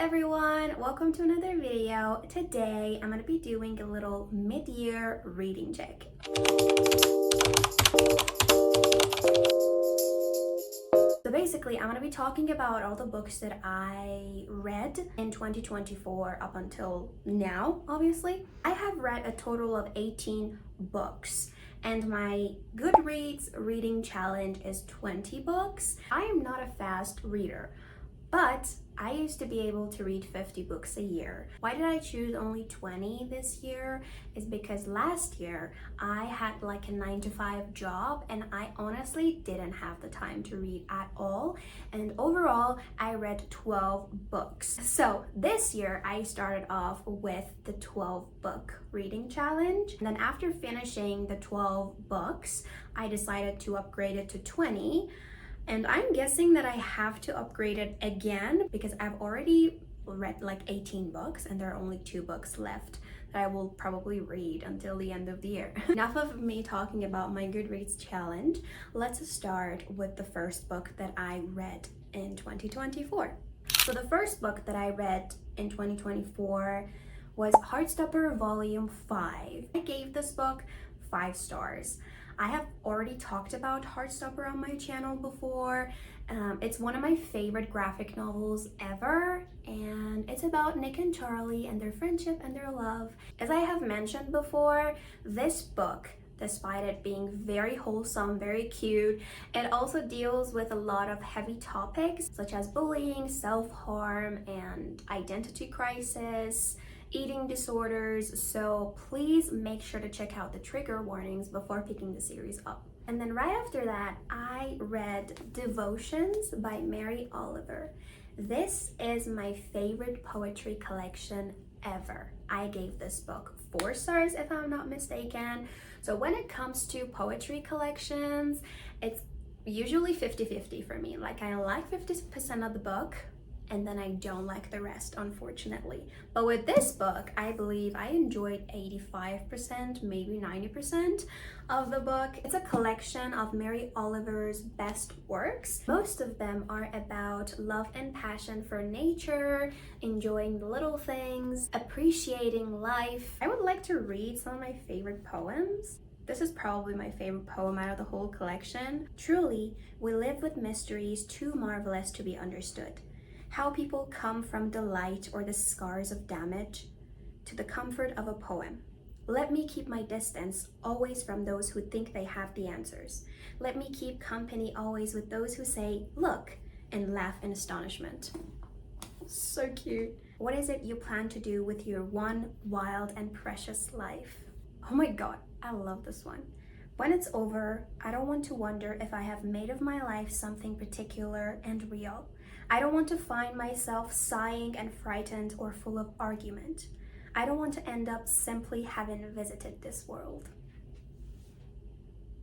everyone, welcome to another video. Today I'm going to be doing a little mid-year reading check. So basically I'm going to be talking about all the books that I read in 2024 up until now, obviously. I have read a total of 18 books. And my Goodreads reading challenge is 20 books. I am not a fast reader, but I used to be able to read 50 books a year. Why did I choose only 20 this year? Is because last year I had like a 9-to-5 job and I honestly didn't have the time to read at all. And overall, I read 12 books. So this year I started off with the 12 book reading challenge. And then after finishing the 12 books, I decided to upgrade it to 20. And I'm guessing that I have to upgrade it again because I've already read like 18 books and there are only 2 books left that I will probably read until the end of the year. Enough of me talking about my Goodreads challenge. Let's start with the first book that I read in 2024. So the first book that I read in 2024 was Heartstopper Volume 5. I gave this book 5 stars. I have already talked about Heartstopper on my channel before. It's one of my favorite graphic novels ever, and it's about Nick and Charlie and their friendship and their love. As I have mentioned before, this book, despite it being very wholesome, very cute, it also deals with a lot of heavy topics such as bullying, self-harm, and identity crisis, eating disorders, so please make sure to check out the trigger warnings before picking the series up. And then right after that, I read Devotions by Mary Oliver. This is my favorite poetry collection ever. I gave this book 4 stars if I'm not mistaken. So when it comes to poetry collections, it's usually 50-50 for me. Like I like 50% of the book, and then I don't like the rest, unfortunately. But with this book, I believe I enjoyed 85%, maybe 90% of the book. It's a collection of Mary Oliver's best works. Most of them are about love and passion for nature, enjoying the little things, appreciating life. I would like to read some of my favorite poems. This is probably my favorite poem out of the whole collection. Truly, we live with mysteries too marvelous to be understood. How people come from the light or the scars of damage to the comfort of a poem. Let me keep my distance always from those who think they have the answers. Let me keep company always with those who say, look, and laugh in astonishment. So cute. What is it you plan to do with your one wild and precious life? Oh my God, I love this one. When it's over, I don't want to wonder if I have made of my life something particular and real. I don't want to find myself sighing and frightened or full of argument. I don't want to end up simply having visited this world.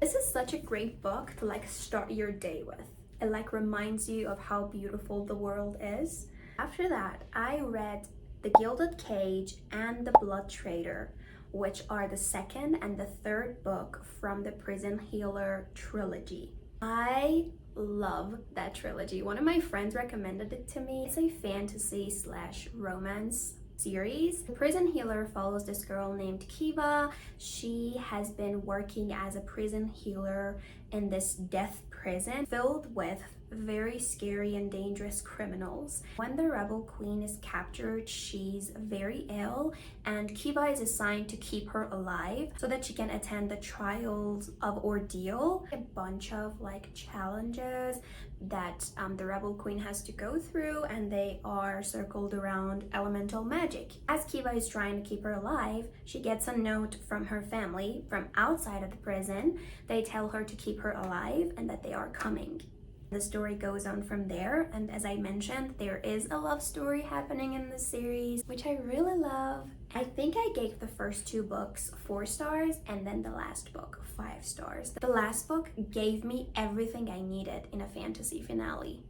This is such a great book to like start your day with. It like reminds you of how beautiful the world is. After that, I read The Gilded Cage and The Blood Trader, which are the second and the third book from the Prison Healer trilogy. I love that trilogy. One of my friends recommended it to me. It's a fantasy/romance series. The Prison Healer follows this girl named Kiva. She has been working as a prison healer in this death prison filled with very scary and dangerous criminals. When the rebel queen is captured, she's very ill, and Kiva is assigned to keep her alive so that she can attend the trials of ordeal. A bunch of like challenges that the rebel queen has to go through, and they are circled around elemental magic. As Kiva is trying to keep her alive, she gets a note from her family from outside of the prison. They tell her to keep her alive and that they are coming. The story goes on from there, and as I mentioned, there is a love story happening in the series, which I really love. I think I gave the first 2 books 4 stars and then the last book 5 stars. The last book gave me everything I needed in a fantasy finale.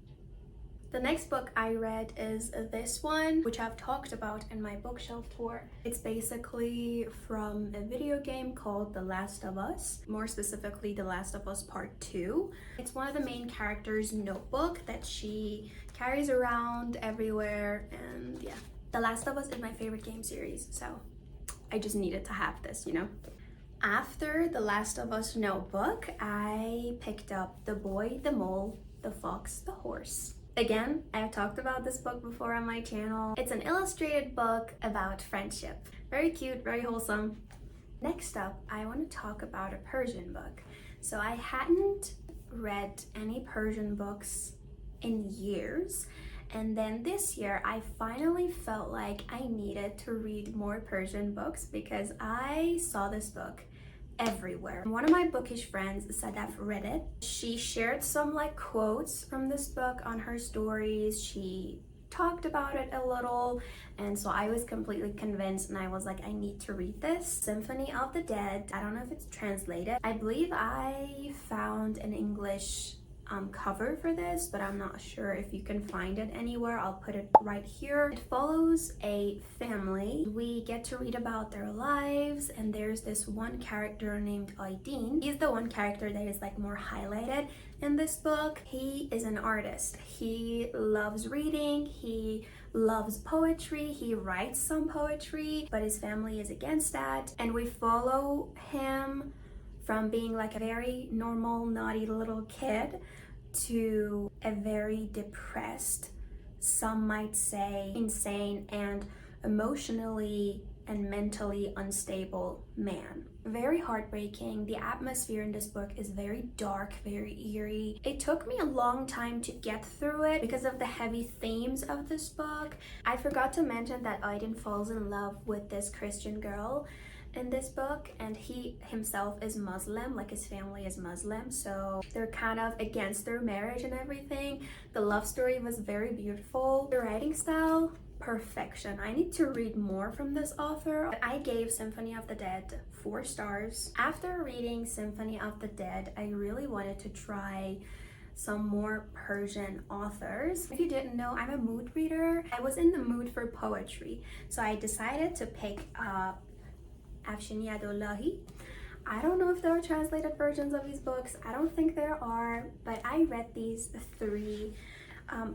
The next book I read is this one, which I've talked about in my bookshelf tour. It's basically from a video game called The Last of Us, more specifically The Last of Us Part 2. It's one of the main characters' notebook that she carries around everywhere, and yeah. The Last of Us is my favorite game series, so I just needed to have this, you know? After The Last of Us notebook, I picked up The Boy, the Mole, the Fox, the Horse. Again, I've talked about this book before on my channel. It's an illustrated book about friendship. Very cute, very wholesome. Next up, I want to talk about a Persian book. So I hadn't read any Persian books in years. And then this year, I finally felt like I needed to read more Persian books because I saw this book everywhere. One of my bookish friends said I've read it. She shared some like quotes from this book on her stories. She talked about it a little, and so I was completely convinced, and I was like, I need to read this. Symphony of the Dead. I don't know if it's translated. I believe I found an English cover for this, but I'm not sure if you can find it anywhere. I'll put it right here. It follows a family. We get to read about their lives, and there's this one character named Aydin. He's the one character that is like more highlighted in this book. He is an artist. He loves reading. He loves poetry. He writes some poetry, but his family is against that. And we follow him from being like a very normal, naughty little kid to a very depressed, some might say insane, and emotionally and mentally unstable man. Very heartbreaking. The atmosphere in this book is very dark, very eerie. It took me a long time to get through it because of the heavy themes of this book. I forgot to mention that Aydin falls in love with this Christian girl in this book, and he himself is Muslim, like his family is Muslim, so they're kind of against their marriage and everything. The love story was very beautiful. The writing style, perfection. I need to read more from this author. I gave Symphony of the Dead 4 stars. After reading Symphony of the Dead, I really wanted to try some more Persian authors. If you didn't know, I'm a mood reader. I was in the mood for poetry, so I decided to pick up lofi. I don't know if there are translated versions of these books. I don't think there are, but I read these 3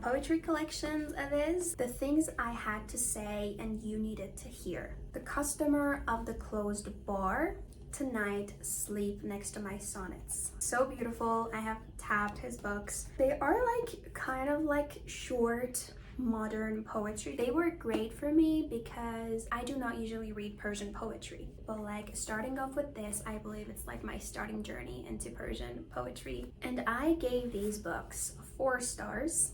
poetry collections of his. The things I had to say and you needed to hear. The customer of the closed bar. Tonight, sleep next to my sonnets. So beautiful. I have tabbed his books. They are like kind of like short modern poetry. They were great for me because I do not usually read Persian poetry, but like starting off with this, I believe it's like my starting journey into Persian poetry. And I gave these books 4 stars,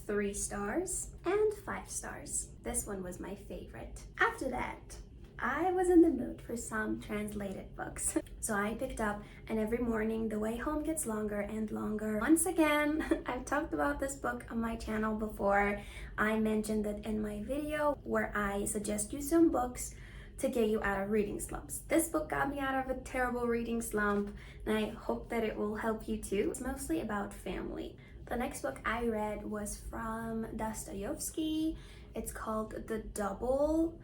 3 stars, and 5 stars. This one was my favorite. After that, I was in the mood for some translated books. So I picked up And Every Morning the Way Home Gets Longer and Longer. Once again, I've talked about this book on my channel before. I mentioned it in my video where I suggest you some books to get you out of reading slumps. This book got me out of a terrible reading slump, and I hope that it will help you too. It's mostly about family. The next book I read was from Dostoevsky. It's called The Double.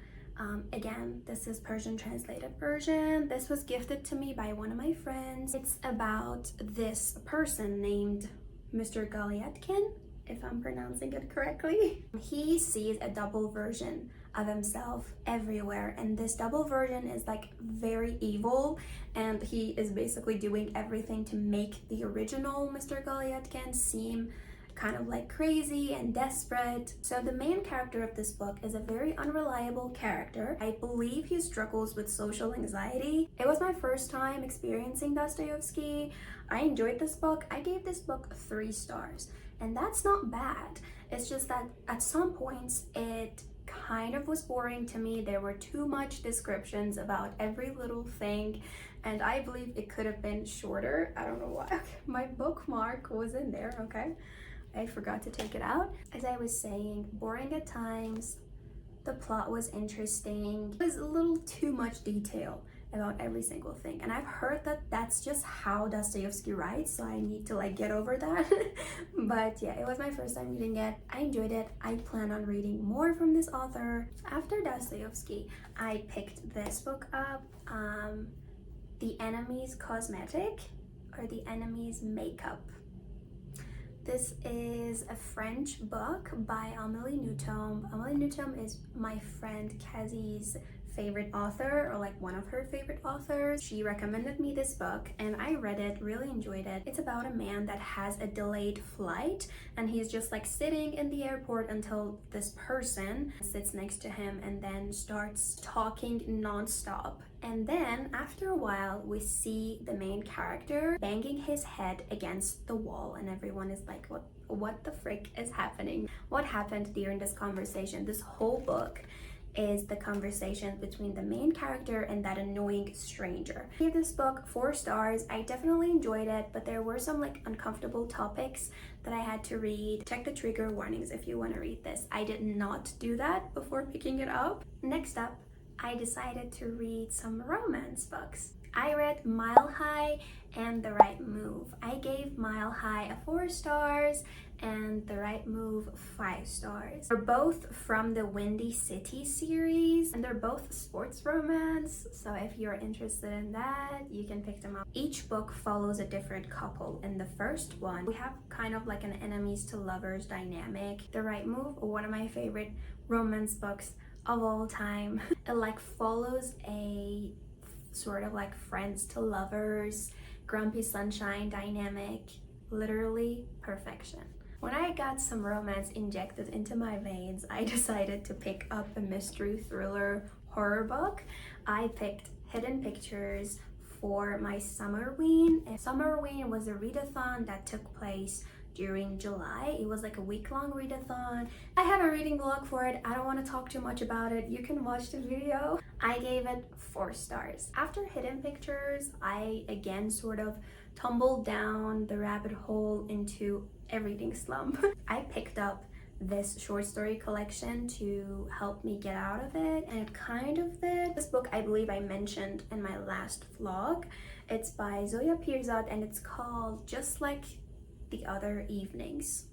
Again, this is Persian translated version. This was gifted to me by one of my friends. It's about this person named Mr. Galiatkin, if I'm pronouncing it correctly. He sees a double version of himself everywhere, and this double version is like very evil, and he is basically doing everything to make the original Mr. Galiatkin seem kind of like crazy and desperate. So the main character of this book is a very unreliable character. I believe he struggles with social anxiety. It was my first time experiencing Dostoevsky. I enjoyed this book. I gave this book 3 stars, and that's not bad. It's just that at some points it kind of was boring to me. There were too much descriptions about every little thing, and I believe it could have been shorter. I don't know why. My bookmark was in there, okay? I forgot to take it out. As I was saying, boring at times. The plot was interesting. It was a little too much detail about every single thing, and I've heard that that's just how Dostoevsky writes, so I need to like get over that. But yeah, it was my first time reading it. I enjoyed it. I plan on reading more from this author. After Dostoevsky, I picked this book up, The Enemy's Cosmetic, or The Enemy's Makeup. This is a French book by Amélie Nothomb. Amélie Nothomb is my friend Kezzy's favorite author, or like one of her favorite authors. She recommended me this book and I read it, really enjoyed it. It's about a man that has a delayed flight and he's just like sitting in the airport until this person sits next to him and then starts talking non-stop. And then after a while we see the main character banging his head against the wall and everyone is like, what the frick is happening? What happened during this conversation? This whole book is the conversation between the main character and that annoying stranger. I gave this book 4 stars. I definitely enjoyed it, but there were some like uncomfortable topics that I had to read. Check the trigger warnings if you want to read this. I did not do that before picking it up. Next up, I decided to read some romance books. I read Mile High and The Right Move. I gave Mile High a 4 stars and The Right Move 5 stars. They're both from the Windy City series and they're both sports romance, so if you're interested in that, you can pick them up. Each book follows a different couple. In the first one, we have kind of like an enemies to lovers dynamic. The Right Move, one of my favorite romance books of all time. It like follows a sort of like friends to lovers, grumpy sunshine dynamic, literally perfection. When I got some romance injected into my veins, I decided to pick up a mystery thriller horror book. I picked Hidden Pictures for my Summerween. Summerween was a readathon that took place during July. It was like a week-long readathon. I have a reading vlog for it. I don't want to talk too much about it. You can watch the video. I gave it 4 stars. After Hidden Pictures, I again sort of tumbled down the rabbit hole into a reading slump. I picked up this short story collection to help me get out of it, and it kind of did. This book I believe I mentioned in my last vlog. It's by Zoya Pirzad and it's called Just Like the Other Evenings.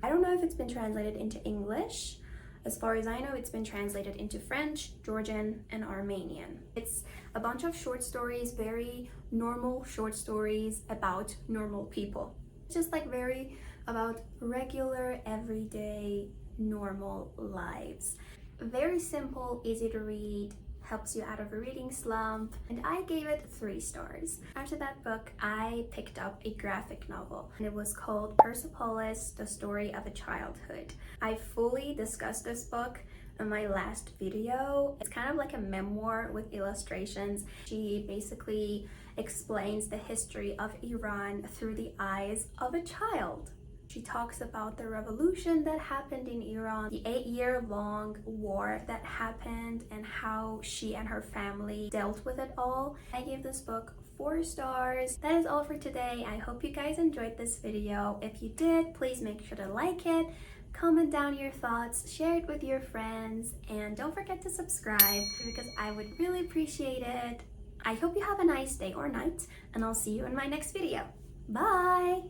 I don't know if it's been translated into English. As far as I know, it's been translated into French, Georgian, and Armenian. It's a bunch of short stories, very normal short stories about normal people. Just like very about regular, everyday, normal lives. Very simple, easy to read, helps you out of a reading slump, and I gave it 3 stars. After that book, I picked up a graphic novel, and it was called Persepolis, The Story of a Childhood. I fully discussed this book in my last video. It's kind of like a memoir with illustrations. She basically explains the history of Iran through the eyes of a child. She talks about the revolution that happened in Iran, the 8-year-long war that happened, and how she and her family dealt with it all. I gave this book 4 stars. That is all for today. I hope you guys enjoyed this video. If you did, please make sure to like it, comment down your thoughts, share it with your friends, and don't forget to subscribe because I would really appreciate it. I hope you have a nice day or night, and I'll see you in my next video. Bye!